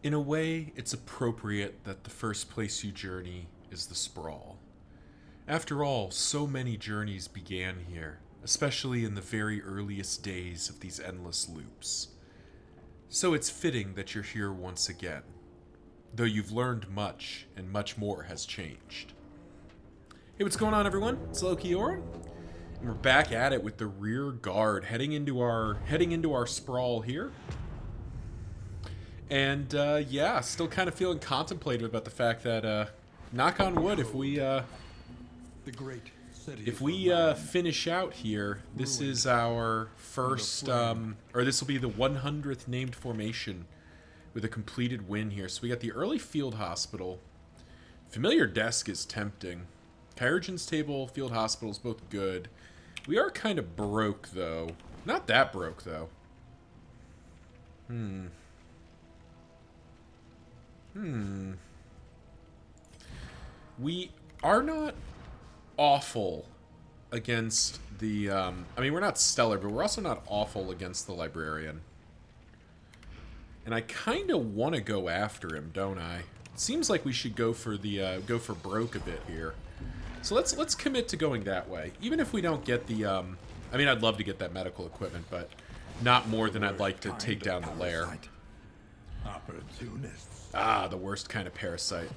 In a way, it's appropriate that the first place you journey is the Sprawl. After all, so many journeys began here, especially in the very earliest days of these endless loops. So it's fitting that you're here once again, though you've learned much, and much more has changed. Hey, what's going on, everyone? It's Loki Orin, and we're back at it with the rear guard, heading into our Sprawl here. And yeah, still kind of feeling contemplative about the fact that, knock on wood, if we finish out here, this is our first, or this will be the 100th named formation with a completed win here. So we got the early field hospital. Familiar desk is tempting. Kyurgen's table, field hospital is both good. We are kind of broke, though. Not that broke, though. We are not awful against the, I mean, we're not stellar, but we're also not awful against the librarian. And I kind of want to go after him, don't I? It seems like we should go for the, go for broke a bit here. So let's commit to going that way. Even if we don't get the, I mean, I'd love to get that medical equipment, but not more than I'd like to take down the lair. Opportunists. Ah, the worst kind of parasite.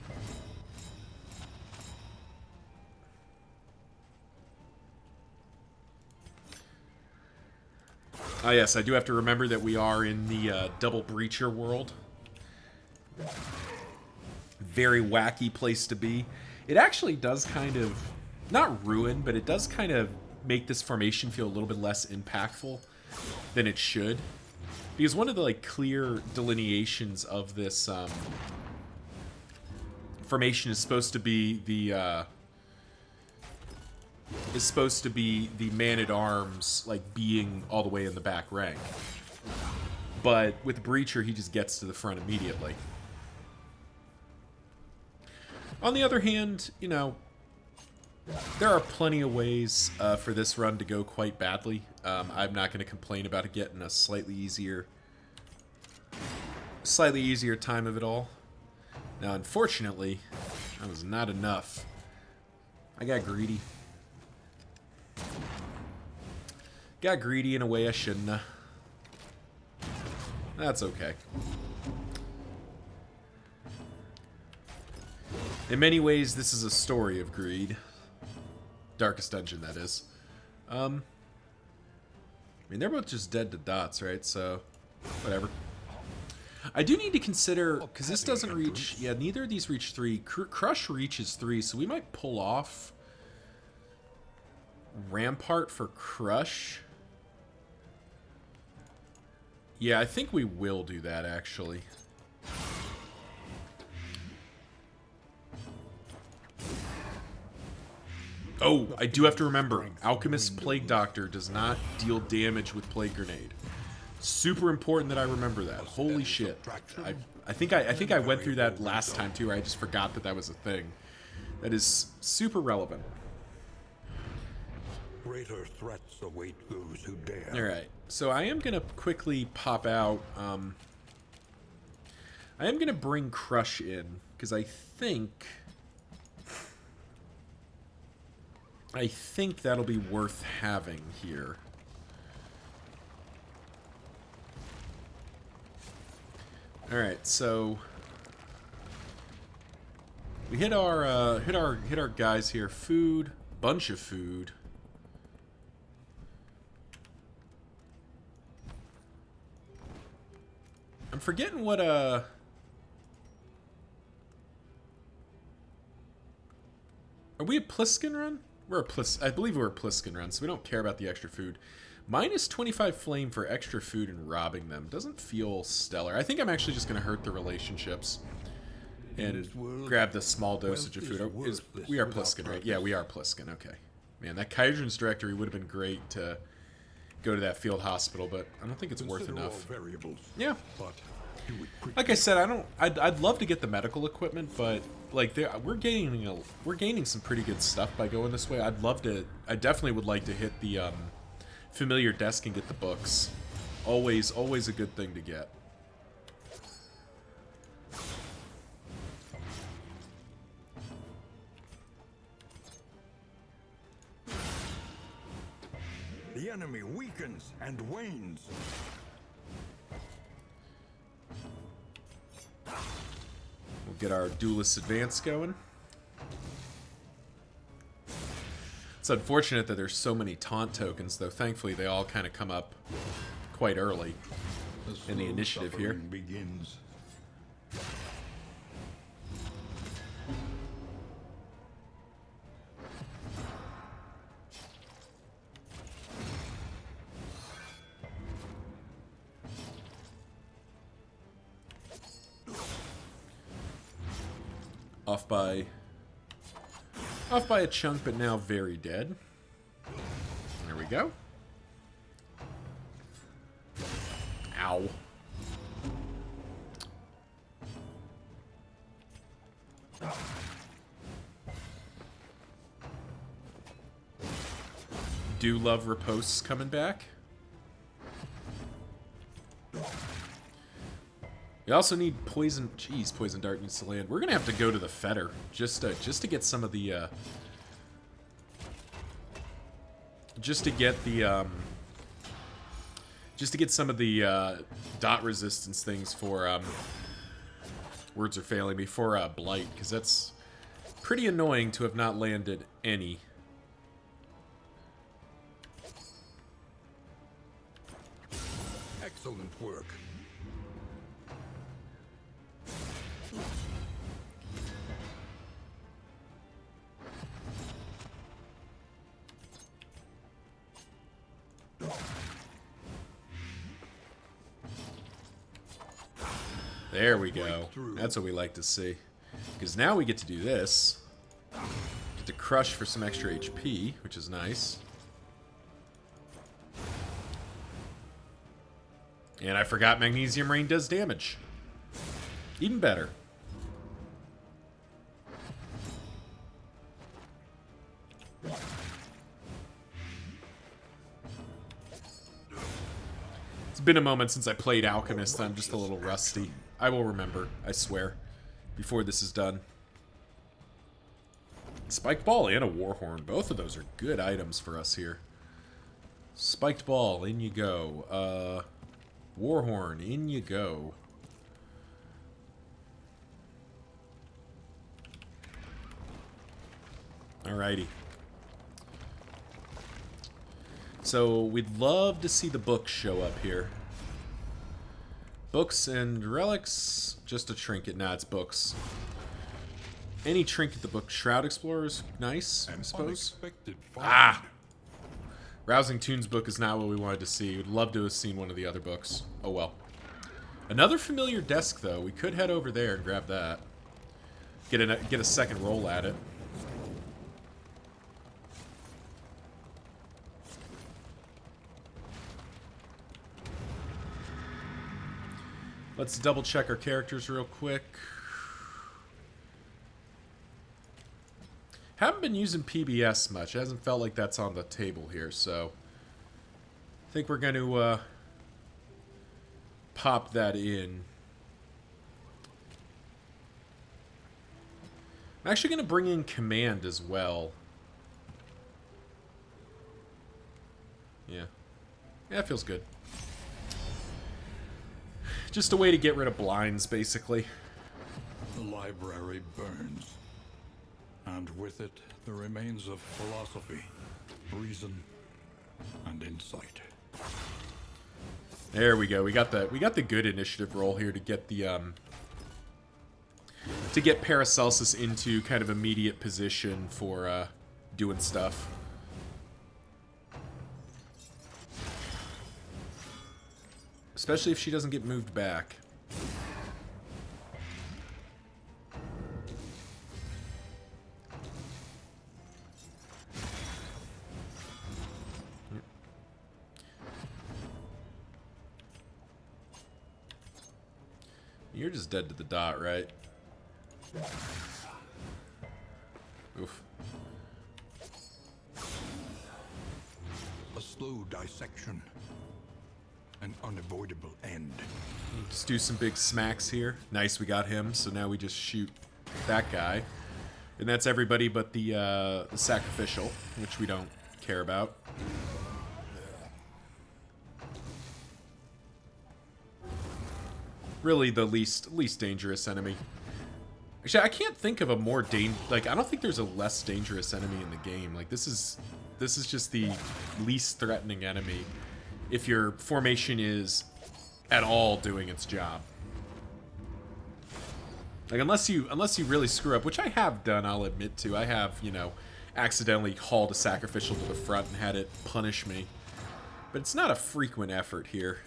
Ah, yes, I do have to remember that we are in the double breacher world. Very wacky place to be. It actually does kind of, not ruin, but it does kind of make this formation feel a little bit less impactful than it should. Because one of the, like, clear delineations of this formation is supposed to be the man-at-arms, like, being all the way in the back rank. But with Breacher, he just gets to the front immediately. On the other hand, you know, there are plenty of ways for this run to go quite badly. I'm not going to complain about it getting a slightly easier time of it all. Now, unfortunately, that was not enough. I got greedy. Got greedy in a way I shouldn't have. That's okay. In many ways, this is a story of greed. Darkest Dungeon, that is. I mean, they're both just dead to dots, right? So, whatever. I do need to consider, because this doesn't reach... Yeah, neither of these reach 3. Crush reaches 3, so we might pull off Rampart for Crush. Yeah, I think we will do that, actually. Oh, I do have to remember, Alchemist Plague Doctor does not deal damage with Plague Grenade. Super important that I remember that. Holy shit. I think I went through that last time too, I just forgot that that was a thing. That is super relevant. Greater threats await those who dare. Alright, so I am going to quickly pop out, I am going to bring Crush in, because I think that'll be worth having here. Alright, so we hit our guys here. Food, bunch of food. I'm forgetting what are we a Pliskin run? I believe we're a Pliskin run, so we don't care about the extra food. Minus 25 flame for extra food and robbing them. Doesn't feel stellar. I think I'm actually just going to hurt the relationships and grab the small dosage of food. We are Pliskin, right? Yeah, we are Pliskin. Okay. Man, that Kyurgen's directory would have been great to go to that field hospital, but I don't think it's worth enough. Yeah. Like I said, I'd love to get the medical equipment, but like we're gaining some pretty good stuff by going this way. I definitely would like to hit the familiar desk and get the books. Always a good thing to get. The enemy weakens and wanes. We'll get our duelist advance going. It's unfortunate that there's so many taunt tokens, though thankfully they all kind of come up quite early in the initiative here. Begins. Off by a chunk, but now very dead. There we go. Ow. Do love riposts coming back. We also need poison. Jeez, poison dart needs to land. We're gonna have to go to the fetter just to get some of the just to get some of the dot resistance things for words are failing me for blight, because that's pretty annoying to have not landed any. Excellent work. There we go. That's what we like to see. Because now we get to do this. Get to crush for some extra HP, which is nice. And I forgot Magnesium Rain does damage. Even better. It's been a moment since I played Alchemist. I'm just a little rusty. I will remember, I swear, before this is done. Spiked Ball and a Warhorn. Both of those are good items for us here. Spiked Ball, in you go. Warhorn, in you go. Alrighty. So, we'd love to see the books show up here. Books and relics. Just a trinket. Nah, it's books. Any trinket the book. Shroud Explorers. Nice, I suppose. Ah! Rousing Tunes book is not what we wanted to see. We'd love to have seen one of the other books. Oh well. Another familiar desk, though. We could head over there and grab that. Get a second roll at it. Let's double check our characters real quick. Haven't been using PBS much. It hasn't felt like that's on the table here, so I think we're going to pop that in. I'm actually going to bring in Command as well. Yeah. Yeah, it feels good. Just a way to get rid of blinds, basically. The library burns, and with it, the remains of philosophy, reason, and insight. There we go. We got the good initiative roll here to get the to get Paracelsus into kind of immediate position for doing stuff. Especially if she doesn't get moved back. You're just dead to the dot, right? Oof. A slow dissection. An unavoidable end. Just do some big smacks here. Nice, we got him. So now we just shoot that guy. And that's everybody but the sacrificial, which we don't care about. Really the least dangerous enemy. Actually, I can't think of a more like, I don't think there's a less dangerous enemy in the game. Like, this is just the least threatening enemy if your formation is at all doing its job. Like, unless you really screw up, which I have done, I'll admit to. I have, you know, accidentally hauled a sacrificial to the front and had it punish me. But it's not a frequent effort here.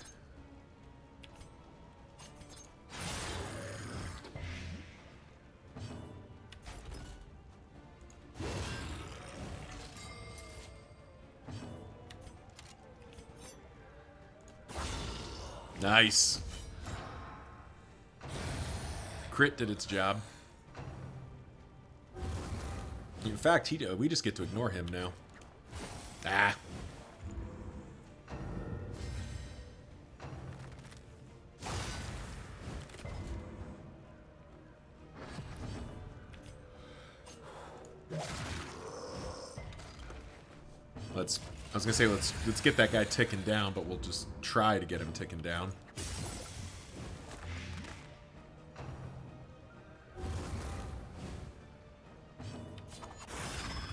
Nice. Crit did its job. In fact, we just get to ignore him now. Ah. I was gonna say let's get that guy ticking down, but we'll just try to get him ticking down.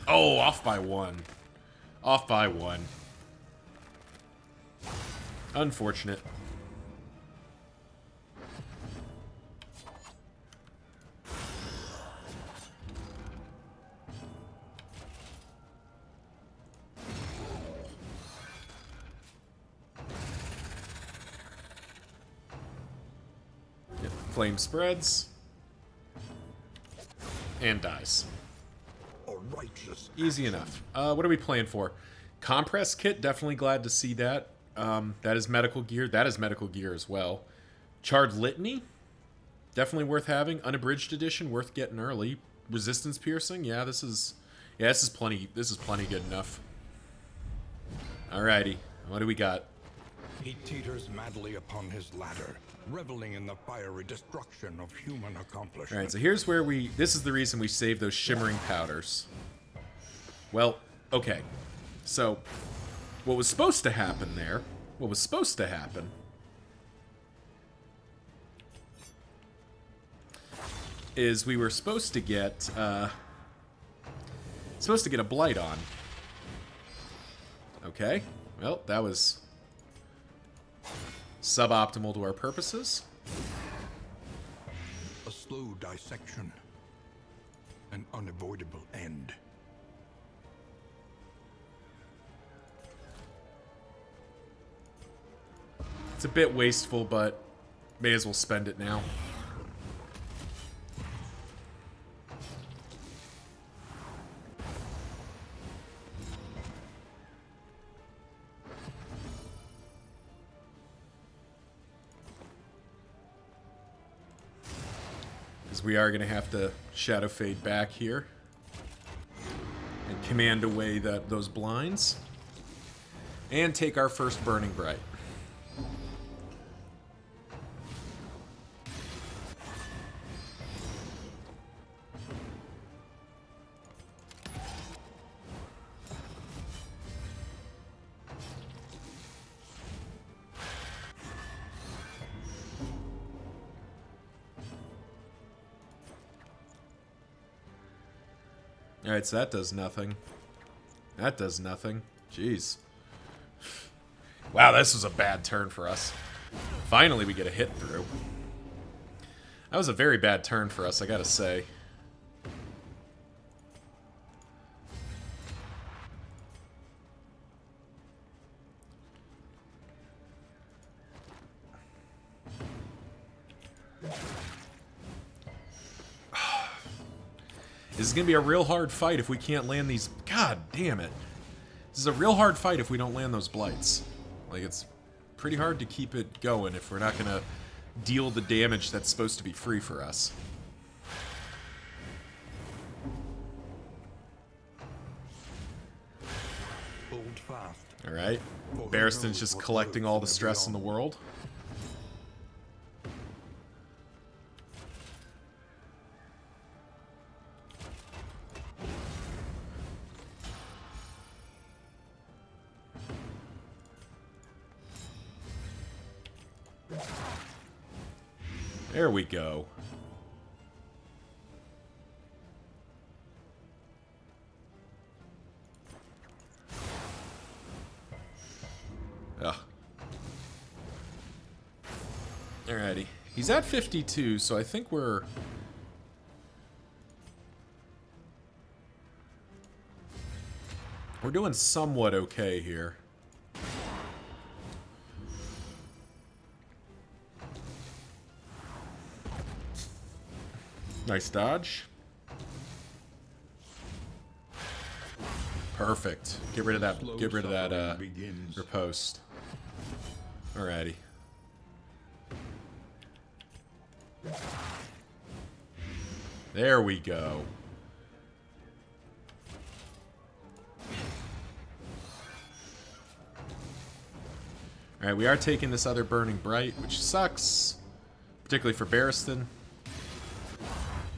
Oh, off by one. Off by one. Unfortunate. Yep, flame spreads. And dies. Easy enough. What are we playing for? Compress kit, definitely glad to see that. That is medical gear. That is medical gear as well. Charred Litany, definitely worth having. Unabridged edition, worth getting early. Resistance piercing, yeah, this is plenty. This is plenty good enough. Alrighty, what do we got? He teeters madly upon his ladder, reveling in the fiery destruction of human accomplishment. Alright, so here's where this is the reason we save those shimmering powders. Well, okay. So, what was supposed to happen there, is we were supposed to get a blight on. Okay, well, that was suboptimal to our purposes. A slow dissection. An unavoidable end. It's a bit wasteful, but may as well spend it now. Because we are going to have to Shadow Fade back here and command away those blinds and take our first Burning Bright. Alright, so that does nothing. That does nothing. Jeez. Wow, this was a bad turn for us. Finally, we get a hit through. That was a very bad turn for us, I gotta say. This is going to be a real hard fight if we can't land these... God damn it. This is a real hard fight if we don't land those blights. Like, it's pretty hard to keep it going if we're not going to deal the damage that's supposed to be free for us. Hold fast. Alright. Barristan's just collecting all the stress in the world. There we go. Ugh. Alrighty. He's at 52, so I think we're... We're doing somewhat okay here. Nice dodge. Perfect. Get rid of that. Get rid of that. Riposte. Alrighty. There we go. Alright, we are taking this other Burning Bright, which sucks. Particularly for Barristan.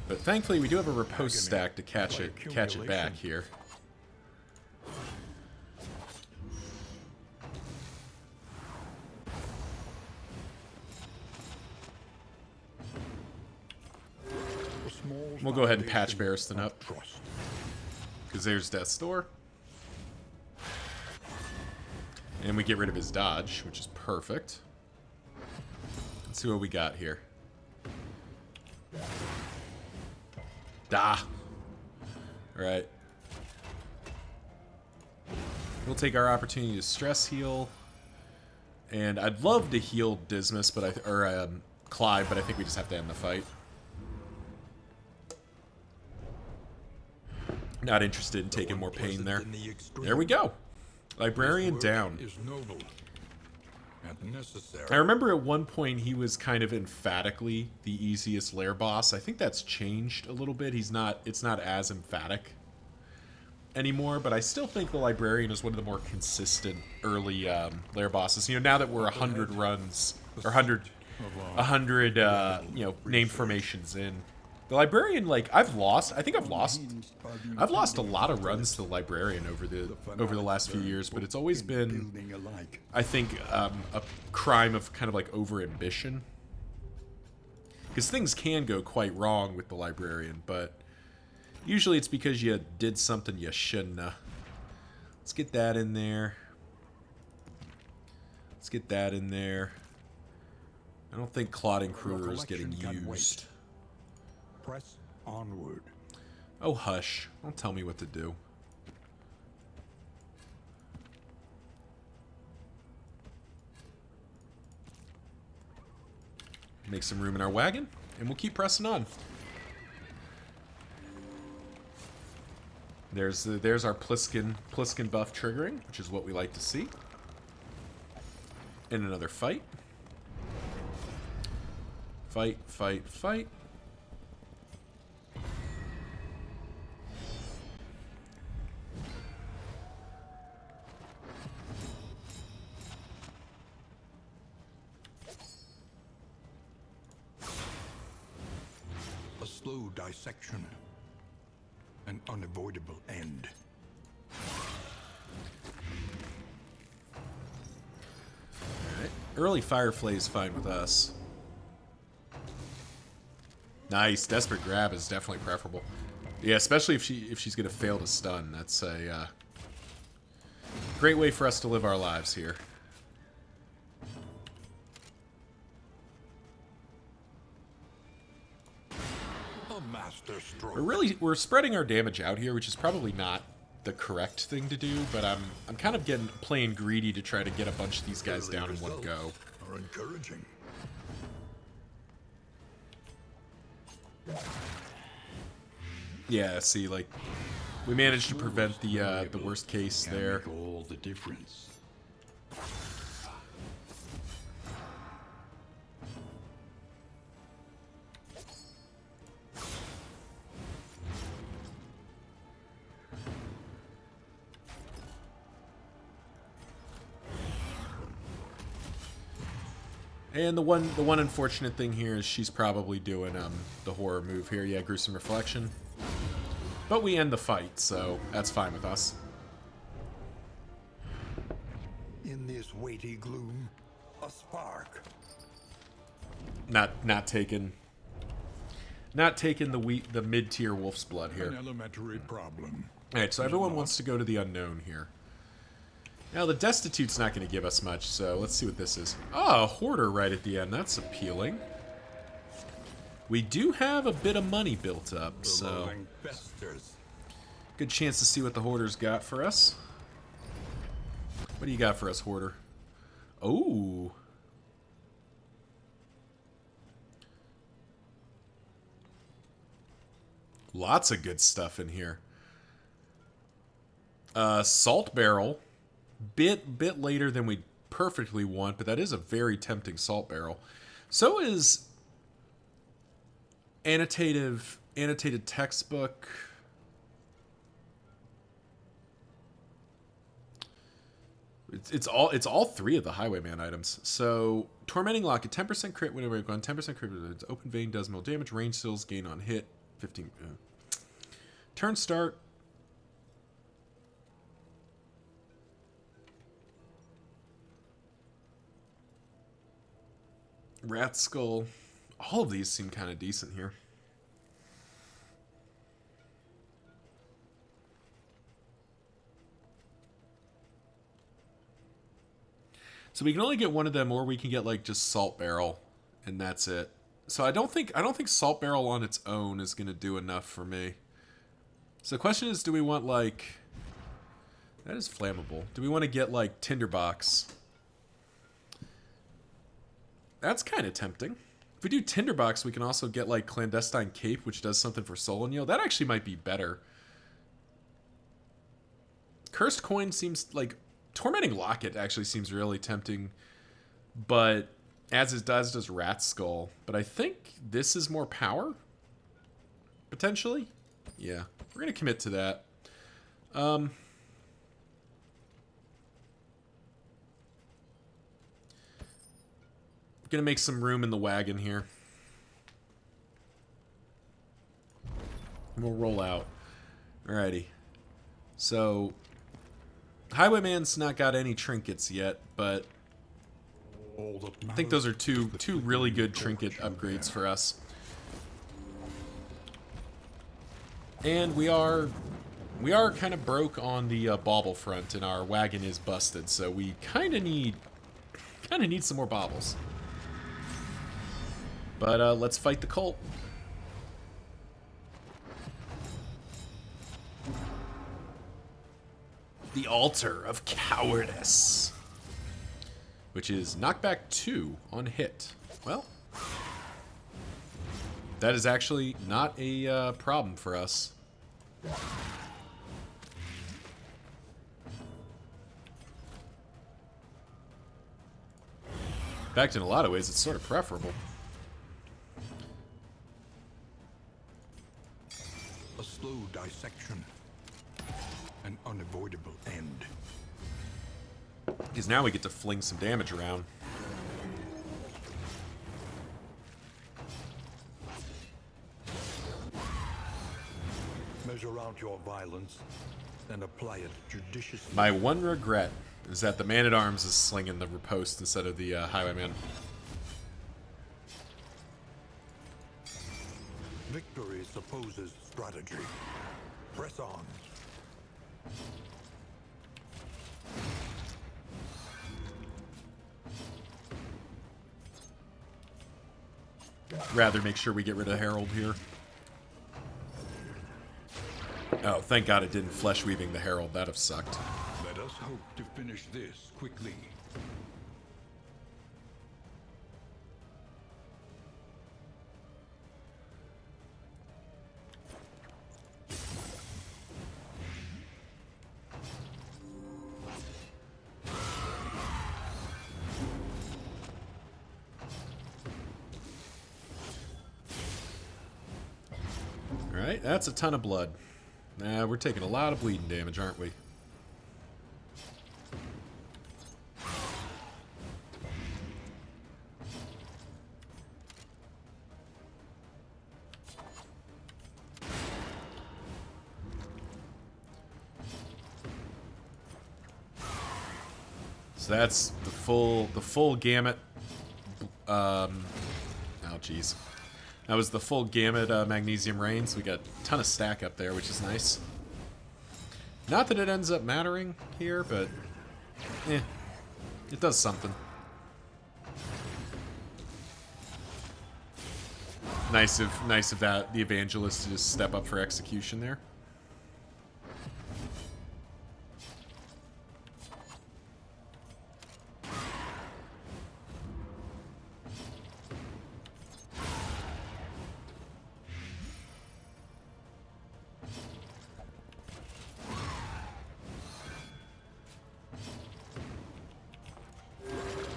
But thankfully we do have a riposte stack to catch it back here. We'll go ahead and patch Barristan up. Because there's Death's Door. And we get rid of his dodge, which is perfect. Let's see what we got here. Da! Alright. We'll take our opportunity to stress heal. And I'd love to heal Dismas, but Clive, but I think we just have to end the fight. Not interested in taking more pain there. There we go. Librarian down. I remember at one point he was kind of emphatically the easiest lair boss. I think that's changed a little bit. It's not as emphatic anymore, but I still think the Librarian is one of the more consistent early lair bosses. You know, now that we're 100 runs or 100 name formations in, the Librarian, like, I think I've lost a lot of runs to the Librarian over the last few years, but it's always been, I think, a crime of kind of like over-ambition. Because things can go quite wrong with the Librarian, but usually it's because you did something you shouldn't have. Let's get that in there. Let's get that in there. I don't think Clotting Kruger is getting used. Press onward. Oh, hush. Don't tell me what to do. Make some room in our wagon, and we'll keep pressing on. There's our Pliskin buff triggering, which is what we like to see. In another fight. Fight, fight, fight. Slow dissection. An unavoidable end. Alright. Early Fireflay is fine with us. Nice. Desperate Grab is definitely preferable. Yeah, especially if she's gonna fail to stun. That's a great way for us to live our lives here. We're spreading our damage out here, which is probably not the correct thing to do, but I'm kind of playing greedy to try to get a bunch of these guys down in one go. Are encouraging. Yeah, see, like, we managed to prevent the worst case there. All the difference. And the one unfortunate thing here is she's probably doing the horror move here. Yeah, Gruesome Reflection. But we end the fight, so that's fine with us. In this weighty gloom, a spark. Not taking the mid-tier wolf's blood here. An elementary problem. All right, so everyone wants to go to the unknown here. Now, the Destitute's not going to give us much, so let's see what this is. Oh, a Hoarder right at the end. That's appealing. We do have a bit of money built up, so good chance to see what the Hoarder's got for us. What do you got for us, Hoarder? Oh. Lots of good stuff in here. Salt Barrel. Bit later than we perfectly want, but that is a very tempting salt barrel. So is annotated textbook. It's all three of the Highwayman items. So Tormenting Locket, 10% crit whenever we've gone, 10% crit. Open Vein does more damage. Range skills gain on hit. 15. Turn start. Rat Skull. All of these seem kind of decent here. So we can only get one of them, or we can get like just Salt Barrel, and that's it. So I don't think Salt Barrel on its own is going to do enough for me. So the question is, do we want like... That is flammable. Do we want to get like Tinderbox? That's kind of tempting. If we do Tinderbox, we can also get like Clandestine Cape, which does something for Solonio. That actually might be better. Cursed Coin seems like... Tormenting Locket actually seems really tempting, but as it does Rat Skull. But I think this is more power, potentially. Yeah, we're gonna commit to that. Gonna make some room in the wagon here. And we'll roll out. Alrighty. So Highwayman's not got any trinkets yet, but I think those are two really good trinket upgrades for us. And we are kind of broke on the bauble front, and our wagon is busted, so we kind of need some more baubles. But let's fight the cult. The Altar of Cowardice, which is knockback 2 on hit. Well, that is actually not a problem for us. In fact, in a lot of ways, it's sort of preferable. A slow dissection. An unavoidable end. Because now we get to fling some damage around. Measure out your violence and apply it judiciously. My one regret is that the Man-at-Arms is slinging the riposte instead of the Highwayman. Victory supposes strategy. Press on. Rather make sure we get rid of Herald here. Oh, thank God it didn't flesh weaving the Herald. That'd have sucked. Let us hope to finish this quickly. Alright, that's a ton of blood. Nah, we're taking a lot of bleeding damage, aren't we? So that's the full gamut. Jeez. That was the full gamut Magnesium Rain, so we got a ton of stack up there, which is nice. Not that it ends up mattering here, but it does something. Nice of that the Evangelist to just step up for execution there.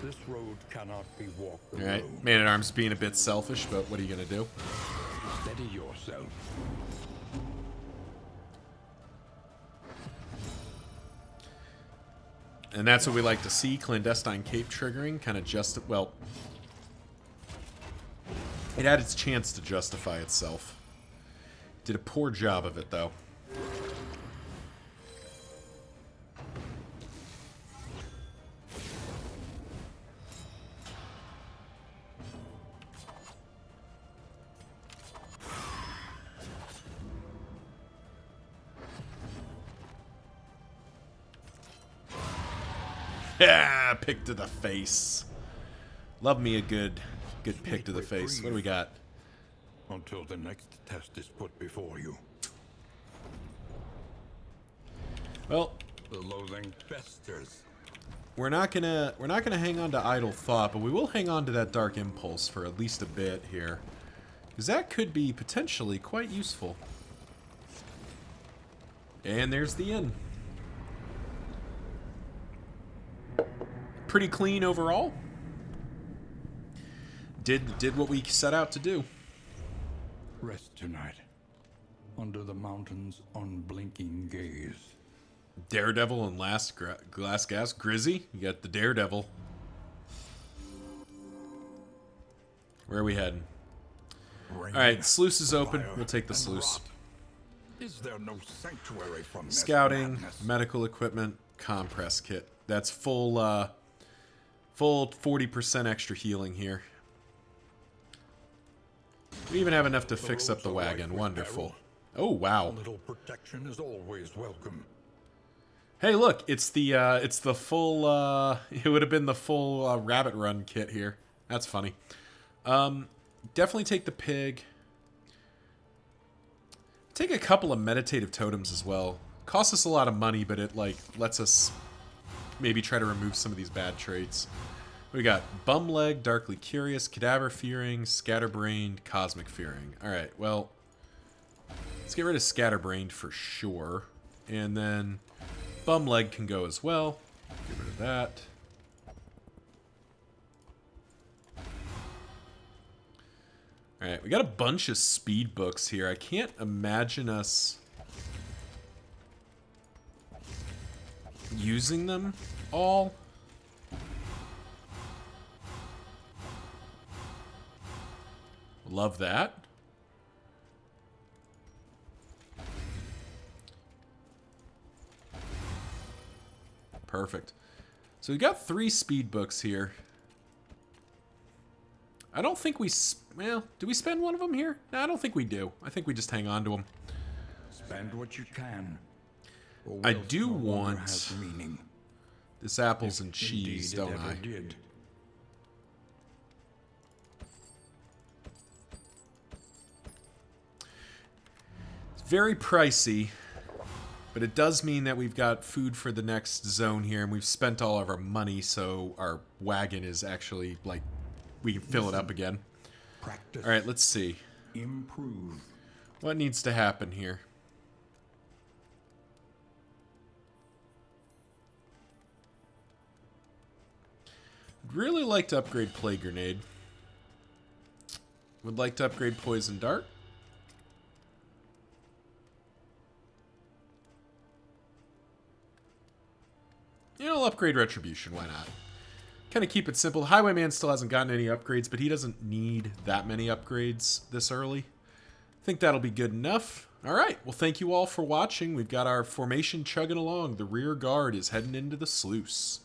This road cannot be walked alone. Alright, Man-at-Arms being a bit selfish, but what are you gonna do? Steady yourself. And that's what we like to see, Clandestine Cape triggering, kind of well, it had its chance to justify itself. Did a poor job of it, though. Yeah, pick to the face. Love me a good pick to the face. What do we got? Until the next test is put before you. Well, The loathing festers. we're not gonna hang on to Idle Thought, but we will hang on to that Dark Impulse for at least a bit here, because that could be potentially quite useful. And there's the inn. Pretty clean overall. Did what we set out to do. Rest tonight. Under the mountain's unblinking gaze. Daredevil and Glass Gas. Grizzy, you got the Daredevil. Where are we heading? Alright, sluice is open. We'll take the sluice. Is there no sanctuary from this Scouting, madness? medical equipment, compress kit. That's full 40% extra healing here. We even have enough to fix up the wagon. Wonderful. Oh, A wow. little protection is always welcome. Hey, look, it's the full, it would have been the full Rabbit Run kit here. That's funny. Definitely take the pig. Take a couple of meditative totems as well. Costs us a lot of money, but it, like, lets us maybe try to remove some of these bad traits. We got Bumleg, Darkly Curious, Cadaver Fearing, Scatterbrained, Cosmic Fearing. Alright, well, let's get rid of Scatterbrained for sure. And then Bumleg can go as well. Get rid of that. Alright, we got a bunch of speed books here. I can't imagine us using them all. Love that. Perfect. So we got 3 speed books here. I don't think we... Well, do we spend one of them here? No, I don't think we do. I think we just hang on to them. Spend what you can. or I wealth do no longer want has meaning. this apples and cheese, Indeed, it don't ever I? did. It's very pricey, but it does mean that we've got food for the next zone here, and we've spent all of our money, so our wagon is actually, like, we can fill it up again. Practice. All right, let's see. Improve. What needs to happen here? I'd really like to upgrade Plague Grenade. Would like to upgrade Poison Dart. Yeah, I'll upgrade Retribution, why not? Kind of keep it simple. Highwayman still hasn't gotten any upgrades, but he doesn't need that many upgrades this early. I think that'll be good enough. All right, well, thank you all for watching. We've got our formation chugging along. The rear guard is heading into the sluice.